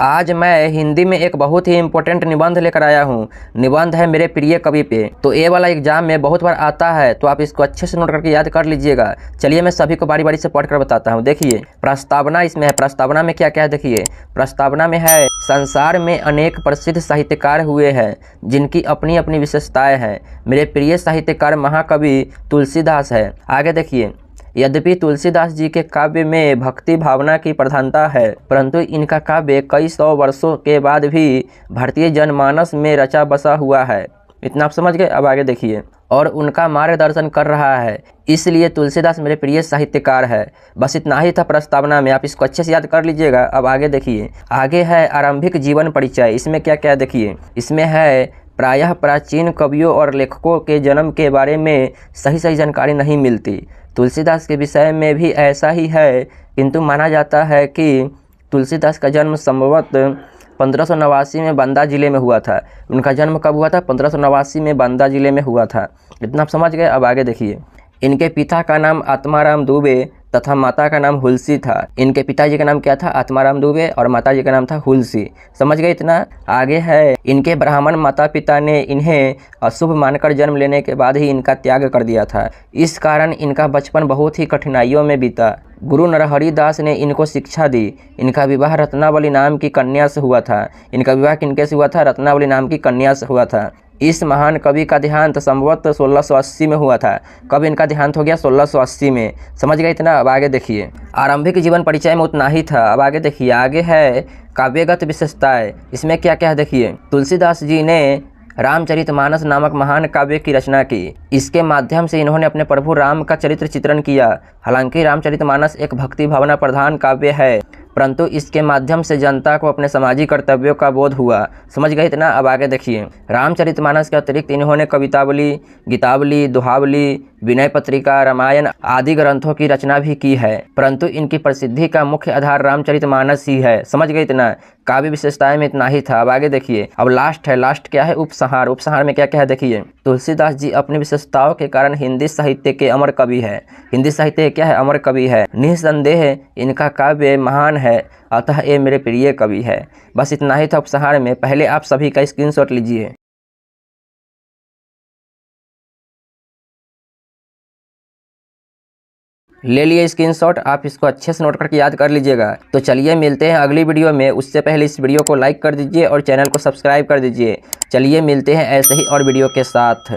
आज मैं हिंदी में एक बहुत ही इम्पोर्टेंट निबंध लेकर आया हूँ। निबंध है मेरे प्रिय कवि पे। तो ये वाला एग्जाम में बहुत बार आता है, तो आप इसको अच्छे से नोट करके याद कर लीजिएगा। चलिए मैं सभी को बारी बारी से पढ़ कर बताता हूँ। देखिए प्रस्तावना इसमें है। प्रस्तावना में क्या क्या है देखिए। प्रस्तावना में है, संसार में अनेक प्रसिद्ध साहित्यकार हुए हैं जिनकी अपनी अपनी विशेषताएं हैं। मेरे प्रिय साहित्यकार महाकवि तुलसीदास है। आगे देखिए, यद्यपि तुलसीदास जी के काव्य में भक्ति भावना की प्रधानता है, परंतु इनका काव्य कई सौ वर्षों के बाद भी भारतीय जनमानस में रचा बसा हुआ है। इतना आप समझ गए। अब आगे देखिए, और उनका मार्गदर्शन कर रहा है, इसलिए तुलसीदास मेरे प्रिय साहित्यकार है। बस इतना ही था प्रस्तावना में, आप इसको अच्छे से याद कर लीजिएगा। अब आगे देखिए, आगे है आरंभिक जीवन परिचय। इसमें क्या क्या देखिए। इसमें है, प्रायः प्राचीन कवियों और लेखकों के जन्म के बारे में सही जानकारी नहीं मिलती। तुलसीदास के विषय में भी ऐसा ही है, किंतु माना जाता है कि तुलसीदास का जन्म संभवतः 1589 में बांदा जिले में हुआ था। उनका जन्म कब हुआ था? 1589 में बांदा जिले में हुआ था। इतना आप समझ गए। अब आगे देखिए, इनके पिता का नाम आत्माराम दुबे तथा माता का नाम हुलसी था। इनके पिताजी का नाम क्या था? आत्माराम दुबे, और माताजी का नाम था हुलसी। समझ गए इतना। आगे है, इनके ब्राह्मण माता पिता ने इन्हें अशुभ मानकर जन्म लेने के बाद ही इनका त्याग कर दिया था। इस कारण इनका बचपन बहुत ही कठिनाइयों में बीता। गुरु नरहरि दास ने इनको शिक्षा दी। इनका विवाह रत्नावली नाम की कन्या से हुआ था। इनका विवाह किनके से हुआ था? रत्नावली नाम की कन्या से हुआ था। इस महान कवि का देहांत संभवतः 1680 में हुआ था। कब इनका देहांत हो गया? 1680 में। समझ गए इतना। अब आगे देखिए, आरंभिक जीवन परिचय में उतना ही था। अब आगे देखिए, आगे है काव्यगत विशेषताएं। इसमें क्या क्या है देखिए। तुलसीदास जी ने रामचरितमानस नामक महान काव्य की रचना की। इसके माध्यम से इन्होंने अपने प्रभु राम का चरित्र चित्रण किया। हालांकि रामचरितमानस एक भक्ति भावना प्रधान काव्य है, परंतु इसके माध्यम से जनता को अपने सामाजिक कर्तव्यों का बोध हुआ। समझ गए इतना। अब आगे देखिए, रामचरितमानस के अतिरिक्त इन्होंने कवितावली, गीतावली, दोहावली, विनय पत्रिका, रामायण आदि ग्रंथों की रचना भी की है, परंतु इनकी प्रसिद्धि का मुख्य आधार रामचरितमानस ही है। समझ गए इतना। काव्य विशेषताएं में इतना ही था। अब आगे देखिए, अब लास्ट है। लास्ट क्या है? उपसंहार। उपसंहार में क्या क्या है देखिए। तुलसीदास जी अपनी विशेषताओं के कारण हिंदी साहित्य के अमर कवि है। हिंदी साहित्य क्या है? अमर कवि है। निस्संदेह इनका काव्य महान है, अतः ये मेरे प्रिय कवि है। बस इतना ही था उपसंहार में। पहले आप सभी का स्क्रीनशॉट लीजिए। ले लिए स्क्रीनशॉट। आप इसको अच्छे से नोट करके याद कर लीजिएगा। तो चलिए मिलते हैं अगली वीडियो में। उससे पहले इस वीडियो को लाइक कर दीजिए और चैनल को सब्सक्राइब कर दीजिए। चलिए मिलते हैं ऐसे ही और वीडियो के साथ।